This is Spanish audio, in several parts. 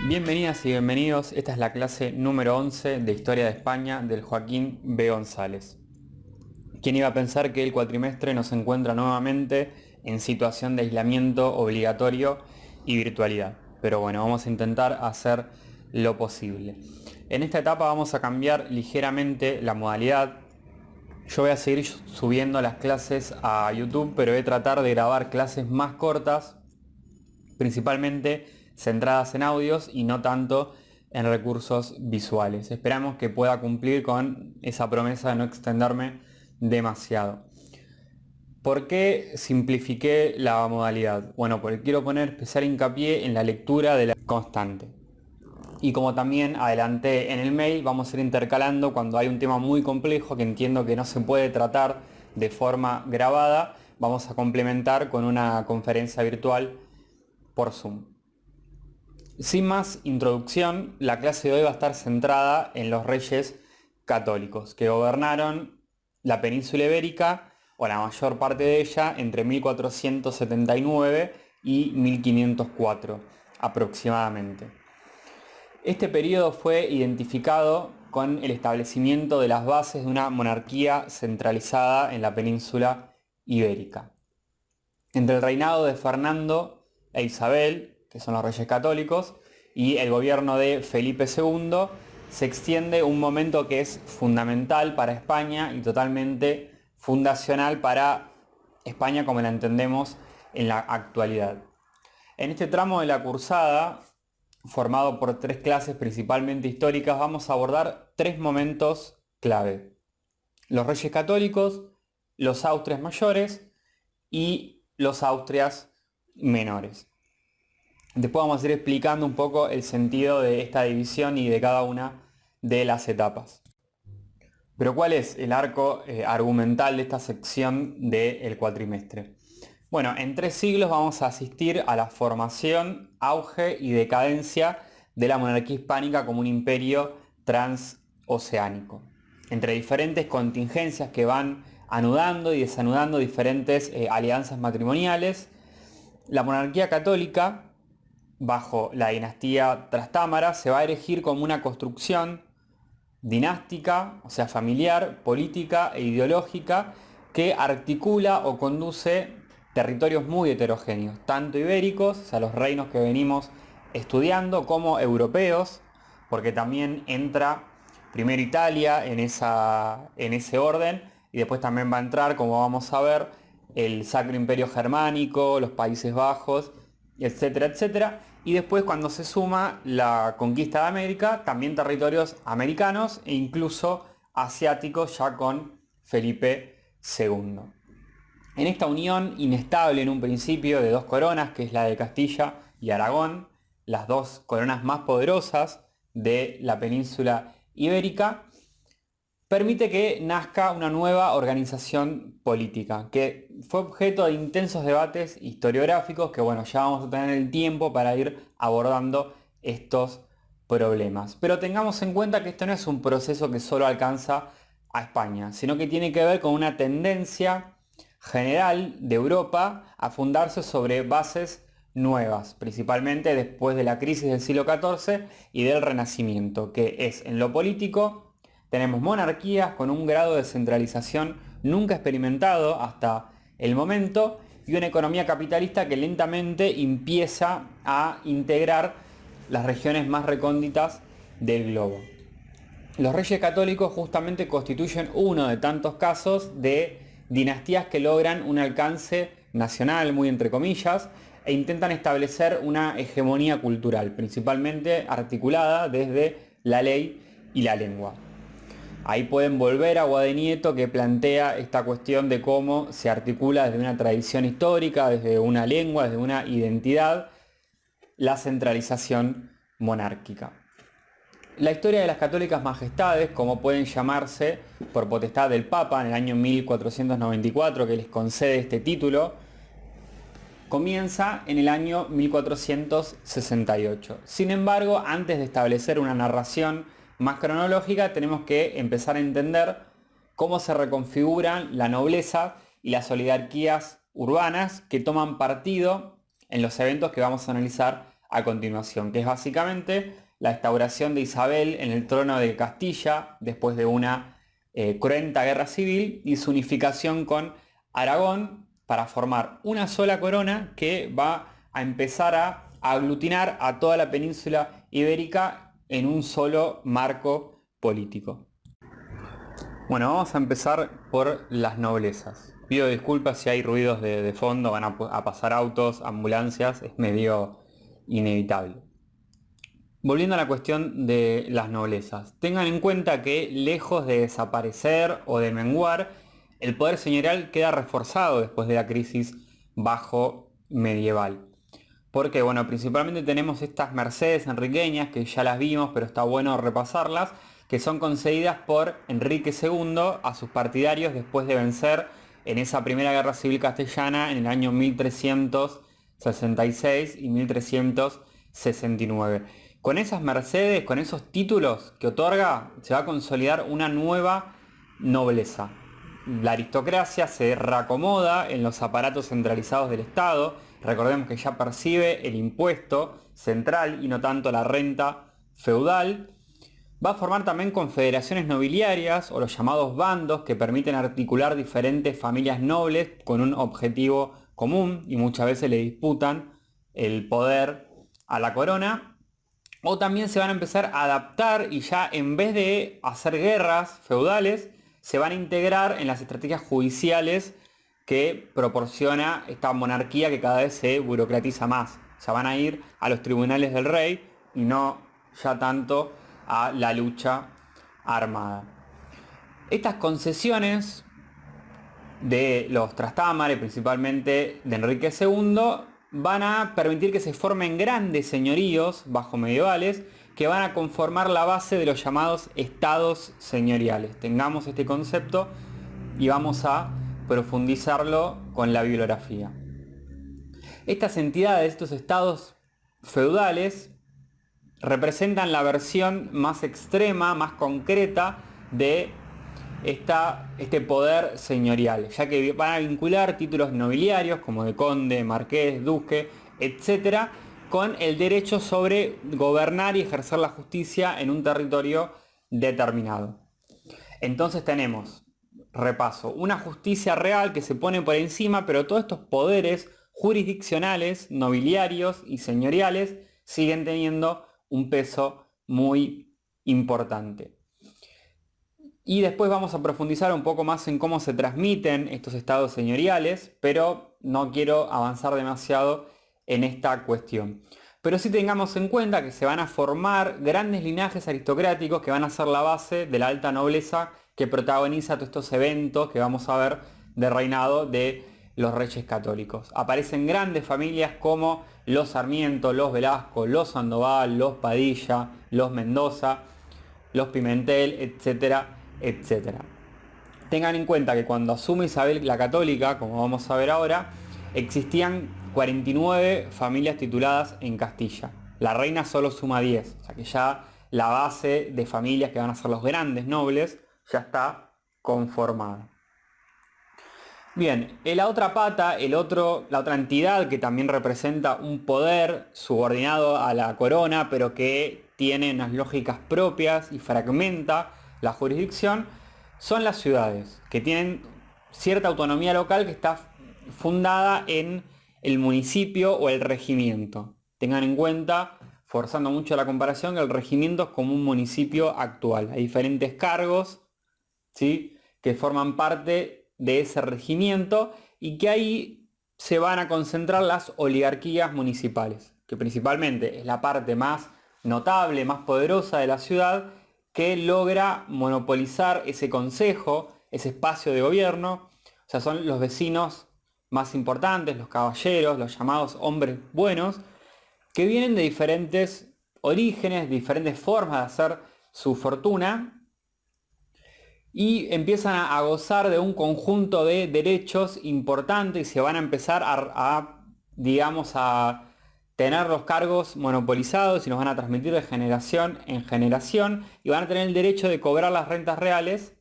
Bienvenidas y bienvenidos, esta es la clase número 11 de Historia de España del Joaquín B. González. ¿Quién iba a pensar que el cuatrimestre nos encuentra nuevamente en situación de aislamiento obligatorio y virtualidad? Pero bueno, vamos a intentar hacer lo posible. En esta etapa vamos a cambiar ligeramente la modalidad. Yo voy a seguir subiendo las clases a YouTube, pero voy a tratar de grabar clases más cortas, principalmente centradas en audios y no tanto en recursos visuales. Esperamos que pueda cumplir con esa promesa de no extenderme demasiado. ¿Por qué simplifiqué la modalidad? Bueno, porque quiero poner especial hincapié en la lectura de la constante. Y como también adelanté en el mail, vamos a ir intercalando cuando hay un tema muy complejo que entiendo que no se puede tratar de forma grabada, vamos a complementar con una conferencia virtual por Zoom. Sin más introducción, la clase de hoy va a estar centrada en los reyes católicos que gobernaron la península ibérica, o la mayor parte de ella, entre 1479 y 1504 aproximadamente. Este periodo fue identificado con el establecimiento de las bases de una monarquía centralizada en la península ibérica. Entre el reinado de Fernando e Isabel, que son los reyes católicos, y el gobierno de Felipe II, se extiende un momento que es fundamental para España y totalmente fundacional para España como la entendemos en la actualidad. En este tramo de la cursada, formado por tres clases principalmente históricas, vamos a abordar tres momentos clave: los reyes católicos, los Austrias mayores y los Austrias menores. Después vamos a ir explicando un poco el sentido de esta división y de cada una de las etapas. Pero ¿cuál es el arco argumental de esta sección del cuatrimestre? Bueno, en 3 siglos vamos a asistir a la formación, auge y decadencia de la monarquía hispánica como un imperio transoceánico, entre diferentes contingencias que van anudando y desanudando diferentes alianzas matrimoniales. La monarquía católica, bajo la dinastía Trastámara, se va a erigir como una construcción dinástica, o sea, familiar, política e ideológica, que articula o conduce territorios muy heterogéneos, tanto ibéricos, o sea, los reinos que venimos estudiando, como europeos, porque también entra primero Italia en ese orden, y después también va a entrar, como vamos a ver, el Sacro Imperio Germánico, los Países Bajos, etcétera, etcétera. Y después, cuando se suma la conquista de América, también territorios americanos e incluso asiáticos, ya con Felipe II. En esta unión inestable en un principio de dos coronas, que es la de Castilla y Aragón, las dos coronas más poderosas de la península ibérica, permite que nazca una nueva organización política, que fue objeto de intensos debates historiográficos que, bueno, ya vamos a tener el tiempo para ir abordando estos problemas. Pero tengamos en cuenta que esto no es un proceso que solo alcanza a España, sino que tiene que ver con una tendencia general de Europa a fundarse sobre bases nuevas, principalmente después de la crisis del siglo XIV y del Renacimiento, que es en lo político. Tenemos monarquías con un grado de centralización nunca experimentado hasta el momento y una economía capitalista que lentamente empieza a integrar las regiones más recónditas del globo. Los reyes católicos justamente constituyen uno de tantos casos de dinastías que logran un alcance nacional, muy entre comillas, e intentan establecer una hegemonía cultural, principalmente articulada desde la ley y la lengua. Ahí pueden volver a Guadagnieto, que plantea esta cuestión de cómo se articula desde una tradición histórica, desde una lengua, desde una identidad, la centralización monárquica. La historia de las católicas majestades, como pueden llamarse por potestad del Papa en el año 1494, que les concede este título, comienza en el año 1468. Sin embargo, antes de establecer una narración más cronológica, tenemos que empezar a entender cómo se reconfiguran la nobleza y las oligarquías urbanas que toman partido en los eventos que vamos a analizar a continuación, que es básicamente la instauración de Isabel en el trono de Castilla después de una cruenta guerra civil y su unificación con Aragón para formar una sola corona que va a empezar a aglutinar a toda la península ibérica en un solo marco político. Bueno, vamos a empezar por las noblezas. Pido disculpas si hay ruidos de fondo, van a pasar autos, ambulancias, es medio inevitable. Volviendo a la cuestión de las noblezas, tengan en cuenta que lejos de desaparecer o de menguar, el poder señorial queda reforzado después de la crisis bajo medieval. Porque, bueno, principalmente tenemos estas mercedes enriqueñas, que ya las vimos, pero está bueno repasarlas, que son concedidas por Enrique II a sus partidarios después de vencer en esa primera guerra civil castellana en el año 1366 y 1369. Con esas mercedes, con esos títulos que otorga, se va a consolidar una nueva nobleza. La aristocracia se reacomoda en los aparatos centralizados del Estado. Recordemos que ya percibe el impuesto central y no tanto la renta feudal. Va a formar también confederaciones nobiliarias o los llamados bandos que permiten articular diferentes familias nobles con un objetivo común y muchas veces le disputan el poder a la corona. O también se van a empezar a adaptar y ya en vez de hacer guerras feudales, se van a integrar en las estrategias judiciales que proporciona esta monarquía que cada vez se burocratiza más. O sea, van a ir a los tribunales del rey y no ya tanto a la lucha armada. Estas concesiones de los Trastámare, principalmente de Enrique II, van a permitir que se formen grandes señoríos bajo medievales que van a conformar la base de los llamados estados señoriales. Tengamos este concepto y vamos a profundizarlo con la bibliografía. Estas entidades, estos estados feudales, representan la versión más extrema, más concreta de este poder señorial, ya que van a vincular títulos nobiliarios como de conde, marqués, duque, etc., con el derecho sobre gobernar y ejercer la justicia en un territorio determinado. Entonces tenemos, repaso, una justicia real que se pone por encima, pero todos estos poderes jurisdiccionales, nobiliarios y señoriales siguen teniendo un peso muy importante. Y después vamos a profundizar un poco más en cómo se transmiten estos estados señoriales, pero no quiero avanzar demasiado en esta cuestión. Pero sí tengamos en cuenta que se van a formar grandes linajes aristocráticos que van a ser la base de la alta nobleza que protagoniza todos estos eventos que vamos a ver de reinado de los reyes católicos. Aparecen grandes familias como los Sarmiento, los Velasco, los Sandoval, los Padilla, los Mendoza, los Pimentel, etcétera, etcétera. Tengan en cuenta que cuando asume Isabel la Católica, como vamos a ver ahora, existían 49 familias tituladas en Castilla. La reina solo suma 10, o sea que ya la base de familias que van a ser los grandes nobles ya está conformada. Bien, la otra pata, la otra entidad que también representa un poder subordinado a la corona, pero que tiene unas lógicas propias y fragmenta la jurisdicción, son las ciudades, que tienen cierta autonomía local que está fundada en el municipio o el regimiento. Tengan en cuenta, forzando mucho la comparación, que el regimiento es como un municipio actual. Hay diferentes cargos, ¿sí?, que forman parte de ese regimiento y que ahí se van a concentrar las oligarquías municipales, que principalmente es la parte más notable, más poderosa de la ciudad, que logra monopolizar ese consejo, ese espacio de gobierno. O sea, son los vecinos más importantes, los caballeros, los llamados hombres buenos, que vienen de diferentes orígenes, diferentes formas de hacer su fortuna, y empiezan a gozar de un conjunto de derechos importantes y se van a empezar digamos, a tener los cargos monopolizados y nos van a transmitir de generación en generación y van a tener el derecho de cobrar las rentas reales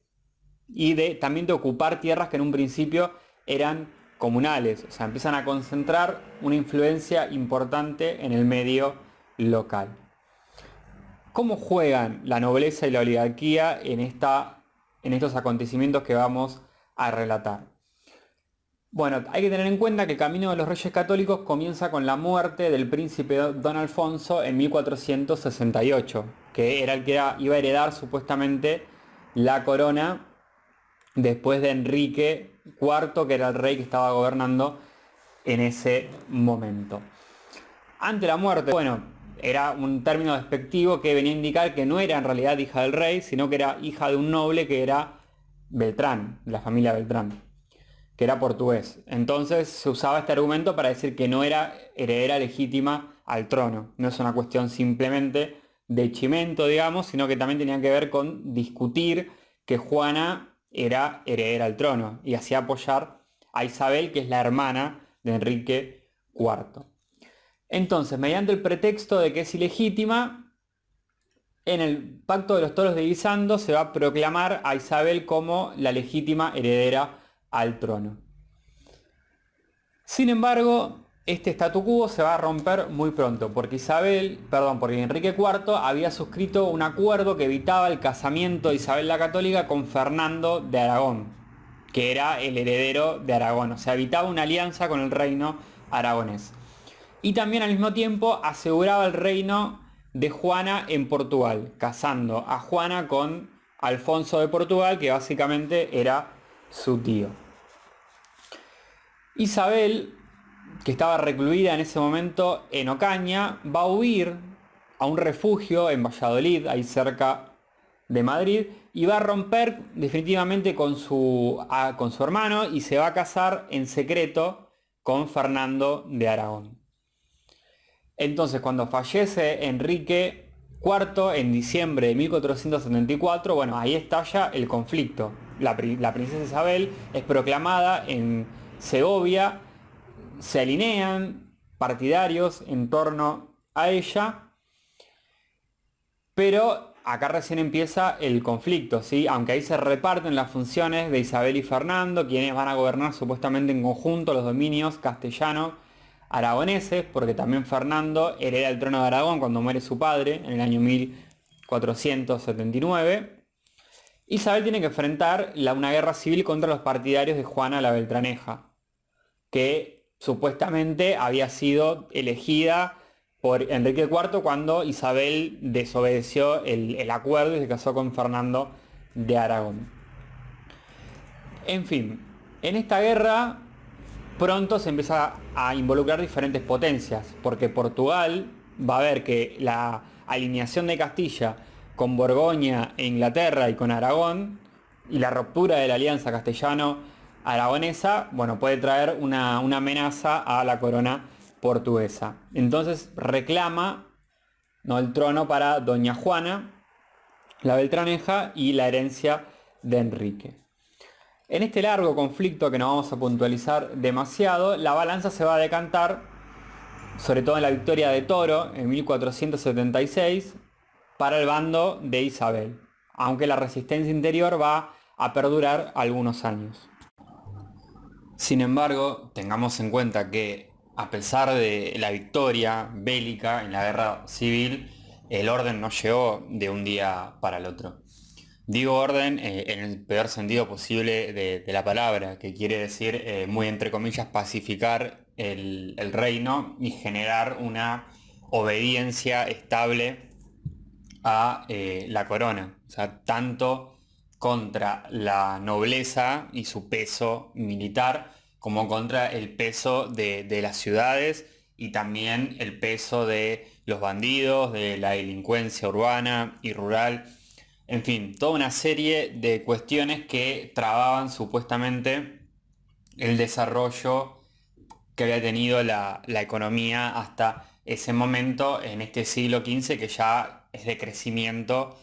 y también de ocupar tierras que en un principio eran comunales, o sea, empiezan a concentrar una influencia importante en el medio local. ¿Cómo juegan la nobleza y la oligarquía en estos acontecimientos que vamos a relatar? Bueno, hay que tener en cuenta que el camino de los Reyes Católicos comienza con la muerte del príncipe Don Alfonso en 1468, que era el que iba a heredar supuestamente la corona después de Enrique IV, que era el rey que estaba gobernando en ese momento. Ante la muerte, bueno, era un término despectivo que venía a indicar que no era en realidad hija del rey, sino que era hija de un noble que era Beltrán, la familia Beltrán, que era portugués. Entonces se usaba este argumento para decir que no era heredera legítima al trono. No es una cuestión simplemente de chimento, digamos, sino que también tenía que ver con discutir que Juana era heredera al trono y hacía apoyar a Isabel, que es la hermana de Enrique IV. Entonces, mediante el pretexto de que es ilegítima, en el Pacto de los Toros de Guisando se va a proclamar a Isabel como la legítima heredera al trono. Sin embargo, este statu quo se va a romper muy pronto, porque Enrique IV había suscrito un acuerdo que evitaba el casamiento de Isabel la Católica con Fernando de Aragón, que era el heredero de Aragón, o sea, evitaba una alianza con el reino aragonés. Y también al mismo tiempo aseguraba el reino de Juana en Portugal, casando a Juana con Alfonso de Portugal, que básicamente era su tío. Isabel, que estaba recluida en ese momento en Ocaña, va a huir a un refugio en Valladolid, ahí cerca de Madrid, y va a romper definitivamente con su hermano y se va a casar en secreto con Fernando de Aragón. Entonces, cuando fallece Enrique IV en diciembre de 1474, bueno, ahí estalla el conflicto. La princesa Isabel es proclamada en Segovia, se alinean partidarios en torno a ella, pero acá recién empieza el conflicto, ¿sí? Aunque ahí se reparten las funciones de Isabel y Fernando, quienes van a gobernar supuestamente en conjunto los dominios castellanos aragoneses, porque también Fernando hereda el trono de Aragón cuando muere su padre en el año 1479. Isabel tiene que enfrentar una guerra civil contra los partidarios de Juana la Beltraneja, que supuestamente había sido elegida por Enrique IV cuando Isabel desobedeció el acuerdo y se casó con Fernando de Aragón. En fin, en esta guerra pronto se empieza a involucrar diferentes potencias, porque Portugal va a ver que la alineación de Castilla con Borgoña e Inglaterra y con Aragón, y la ruptura de la alianza castellano-aragonesa, bueno, puede traer una amenaza a la corona portuguesa. Entonces reclama, ¿no?, el trono para doña Juana, la Beltraneja, y la herencia de Enrique. En este largo conflicto, que no vamos a puntualizar demasiado, la balanza se va a decantar, sobre todo en la victoria de Toro en 1476, para el bando de Isabel, aunque la resistencia interior va a perdurar algunos años. Sin embargo, tengamos en cuenta que a pesar de la victoria bélica en la guerra civil, el orden no llegó de un día para el otro. Digo orden en el peor sentido posible de la palabra, que quiere decir, muy entre comillas, pacificar el reino y generar una obediencia estable a la corona. O sea, tanto contra la nobleza y su peso militar, como contra el peso de las ciudades y también el peso de los bandidos, de la delincuencia urbana y rural. En fin, toda una serie de cuestiones que trababan supuestamente el desarrollo que había tenido la economía hasta ese momento en este siglo XV, que ya es de crecimiento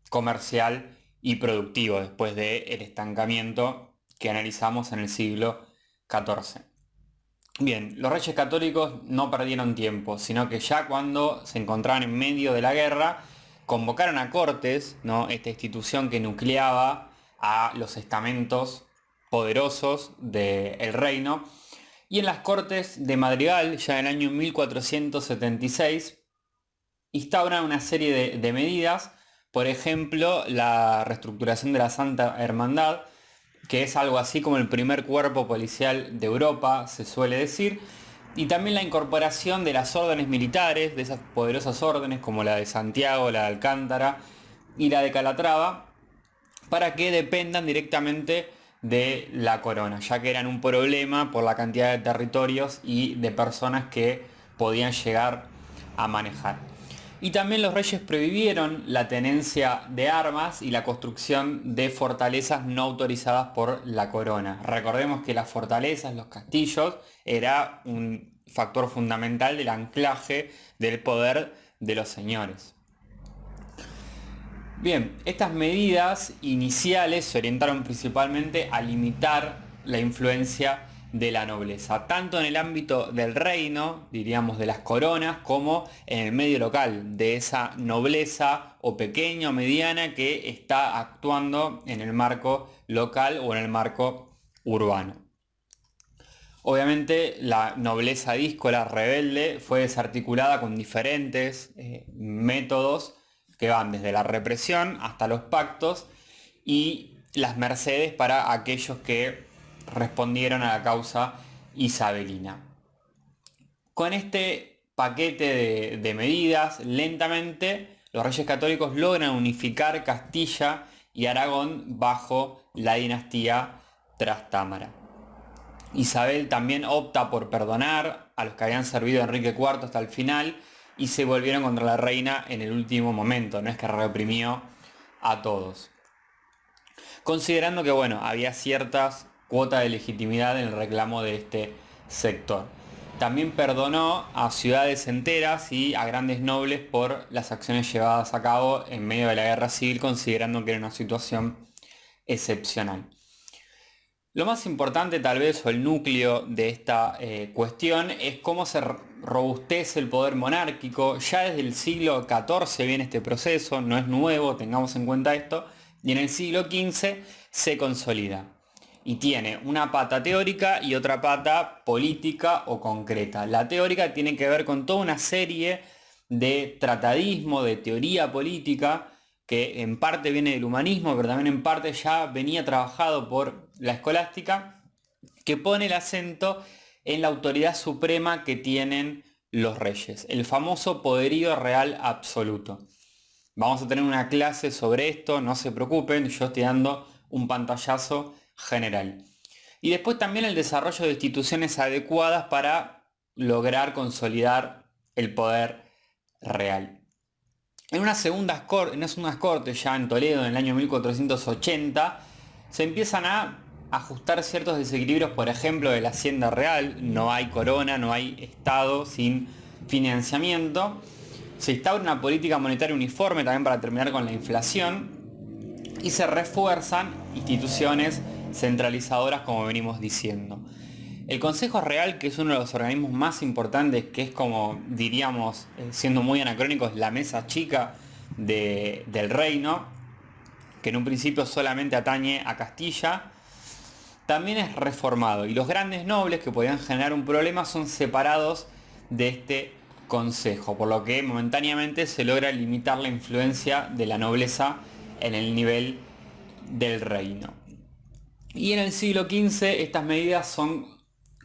comercial y productivo después del estancamiento que analizamos en el siglo XIV. Bien, los reyes católicos no perdieron tiempo, sino que ya cuando se encontraban en medio de la guerra, convocaron a Cortes, ¿no?, esta institución que nucleaba a los estamentos poderosos del reino, Y en las Cortes de Madrigal, ya en el año 1476, instauran una serie de medidas, por ejemplo, la reestructuración de la Santa Hermandad, que es algo así como el primer cuerpo policial de Europa, se suele decir, y también la incorporación de las órdenes militares, de esas poderosas órdenes como la de Santiago, la de Alcántara y la de Calatrava, para que dependan directamente de la corona, ya que eran un problema por la cantidad de territorios y de personas que podían llegar a manejar. Y también los reyes prohibieron la tenencia de armas y la construcción de fortalezas no autorizadas por la corona. Recordemos que las fortalezas, los castillos, era un factor fundamental del anclaje del poder de los señores. Bien, estas medidas iniciales se orientaron principalmente a limitar la influencia de la nobleza, tanto en el ámbito del reino, diríamos de las coronas, como en el medio local, de esa nobleza o pequeña o mediana que está actuando en el marco local o en el marco urbano. Obviamente la nobleza díscola rebelde fue desarticulada con diferentes métodos que van desde la represión hasta los pactos y las mercedes para aquellos que respondieron a la causa isabelina. Con este paquete de medidas, lentamente los reyes católicos logran unificar Castilla y Aragón bajo la dinastía Trastámara. Isabel también opta por perdonar a los que habían servido a Enrique IV hasta el final y se volvieron contra la reina en el último momento, no es que reprimió a todos. Considerando que bueno, había ciertas cuotas de legitimidad en el reclamo de este sector. También perdonó a ciudades enteras y a grandes nobles por las acciones llevadas a cabo en medio de la guerra civil, considerando que era una situación excepcional. Lo más importante tal vez, o el núcleo de esta cuestión, es cómo se robustece el poder monárquico. Ya desde el siglo XIV viene este proceso, no es nuevo, tengamos en cuenta esto, y en el siglo XV se consolida. Y tiene una pata teórica y otra pata política o concreta. La teórica tiene que ver con toda una serie de tratadismo, de teoría política, que en parte viene del humanismo, pero también en parte ya venía trabajado por la escolástica, que pone el acento en la autoridad suprema que tienen los reyes, el famoso poderío real absoluto. Vamos a tener una clase sobre esto, no se preocupen, yo estoy dando un pantallazo general. Y después también el desarrollo de instituciones adecuadas para lograr consolidar el poder real. En unas segundas cortes, ya en Toledo, en el año 1480, se empiezan a ajustar ciertos desequilibrios, por ejemplo, de la hacienda real. No hay corona, no hay Estado sin financiamiento. Se instaura una política monetaria uniforme también para terminar con la inflación. Y se refuerzan instituciones centralizadoras, como venimos diciendo. El Consejo Real, que es uno de los organismos más importantes, que es como diríamos, siendo muy anacrónicos, la mesa chica del reino, que en un principio solamente atañe a Castilla, también es reformado. Y los grandes nobles que podían generar un problema son separados de este consejo, por lo que momentáneamente se logra limitar la influencia de la nobleza en el nivel del reino. Y en el siglo XV estas medidas son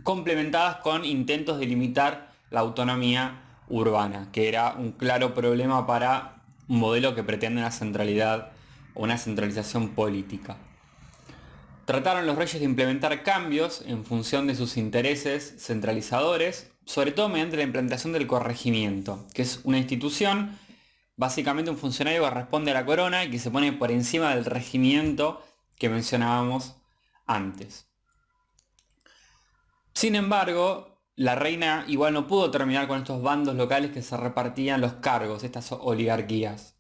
complementadas con intentos de limitar la autonomía urbana, que era un claro problema para un modelo que pretende una centralidad o una centralización política. Trataron los reyes de implementar cambios en función de sus intereses centralizadores, sobre todo mediante la implantación del corregimiento, que es una institución, básicamente un funcionario que responde a la corona y que se pone por encima del regimiento que mencionábamos antes. Sin embargo, la reina igual no pudo terminar con estos bandos locales que se repartían los cargos, estas oligarquías.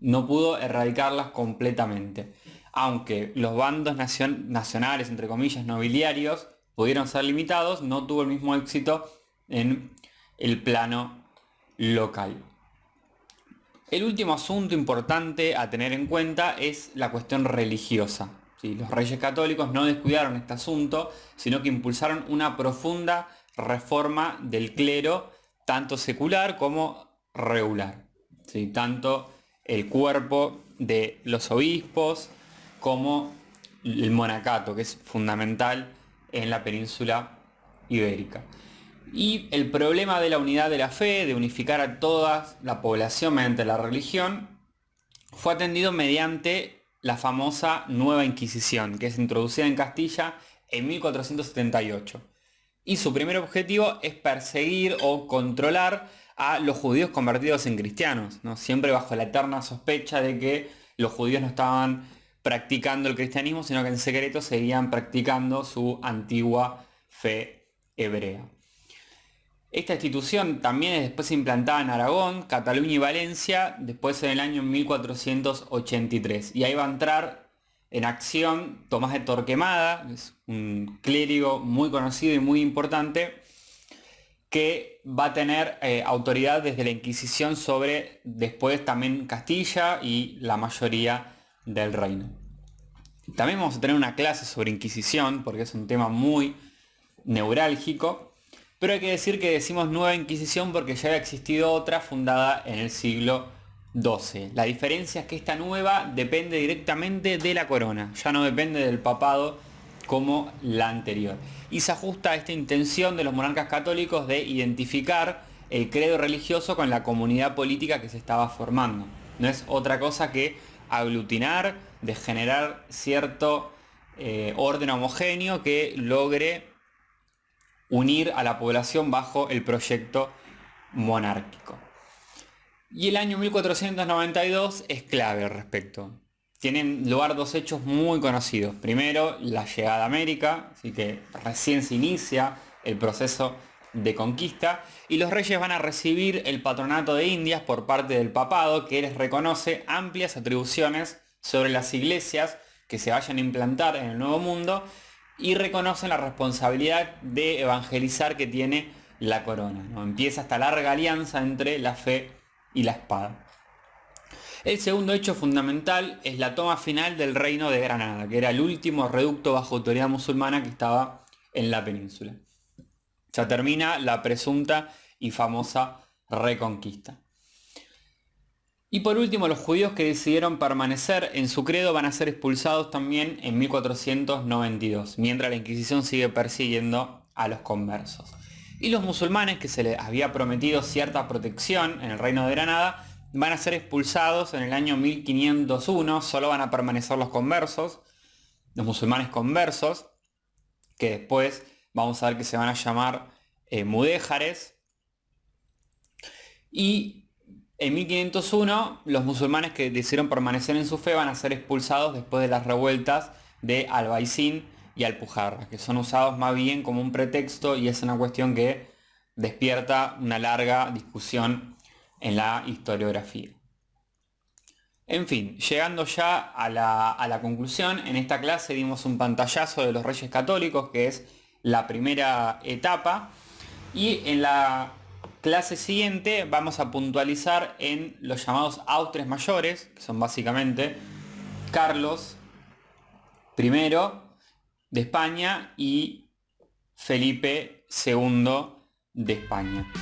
No pudo erradicarlas completamente. Aunque los bandos nacionales, entre comillas, nobiliarios, pudieron ser limitados, no tuvo el mismo éxito en el plano local. El último asunto importante a tener en cuenta es la cuestión religiosa. ¿sí? Los reyes católicos no descuidaron este asunto, sino que impulsaron una profunda reforma del clero, tanto secular como regular, ¿sí? Tanto el cuerpo de los obispos como el monacato, que es fundamental en la península ibérica. Y el problema de la unidad de la fe, de unificar a toda la población mediante la religión, fue atendido mediante la famosa Nueva Inquisición, que es introducida en Castilla en 1478. Y su primer objetivo es perseguir o controlar a los judíos convertidos en cristianos, ¿no? Siempre bajo la eterna sospecha de que los judíos no estaban practicando el cristianismo, sino que en secreto seguían practicando su antigua fe hebrea. Esta institución también es después implantada en Aragón, Cataluña y Valencia, después en el año 1483. Y ahí va a entrar en acción Tomás de Torquemada, que es un clérigo muy conocido y muy importante, que va a tener autoridad desde la Inquisición sobre después también Castilla y la mayoría del reino. También vamos a tener una clase sobre Inquisición, porque es un tema muy neurálgico. Pero hay que decir que decimos Nueva Inquisición porque ya había existido otra fundada en el siglo XII. La diferencia es que esta nueva depende directamente de la corona, ya no depende del papado como la anterior. Y se ajusta a esta intención de los monarcas católicos de identificar el credo religioso con la comunidad política que se estaba formando. No es otra cosa que aglutinar, de generar cierto orden homogéneo que logre unir a la población bajo el proyecto monárquico. Y el año 1492 es clave al respecto. Tienen lugar dos hechos muy conocidos. Primero, la llegada a América, así que recién se inicia el proceso de conquista, y los reyes van a recibir el patronato de Indias por parte del papado, que les reconoce amplias atribuciones sobre las iglesias que se vayan a implantar en el Nuevo Mundo, y reconocen la responsabilidad de evangelizar que tiene la corona, ¿no? Empieza esta larga alianza entre la fe y la espada. El segundo hecho fundamental es la toma final del reino de Granada, que era el último reducto bajo autoridad musulmana que estaba en la península. Ya termina la presunta y famosa reconquista. Y por último, los judíos que decidieron permanecer en su credo van a ser expulsados también en 1492, mientras la Inquisición sigue persiguiendo a los conversos. Y los musulmanes, que se les había prometido cierta protección en el reino de Granada, van a ser expulsados en el año 1501, solo van a permanecer los conversos, los musulmanes conversos, que después vamos a ver que se van a llamar mudéjares. Y en 1501, los musulmanes que decidieron permanecer en su fe van a ser expulsados después de las revueltas de Albaicín y Alpujarras, que son usados más bien como un pretexto y es una cuestión que despierta una larga discusión en la historiografía. En fin, llegando ya a la conclusión, en esta clase dimos un pantallazo de los Reyes Católicos, que es la primera etapa, y en la clase siguiente vamos a puntualizar en los llamados autres mayores, que son básicamente Carlos I de España y Felipe II de España.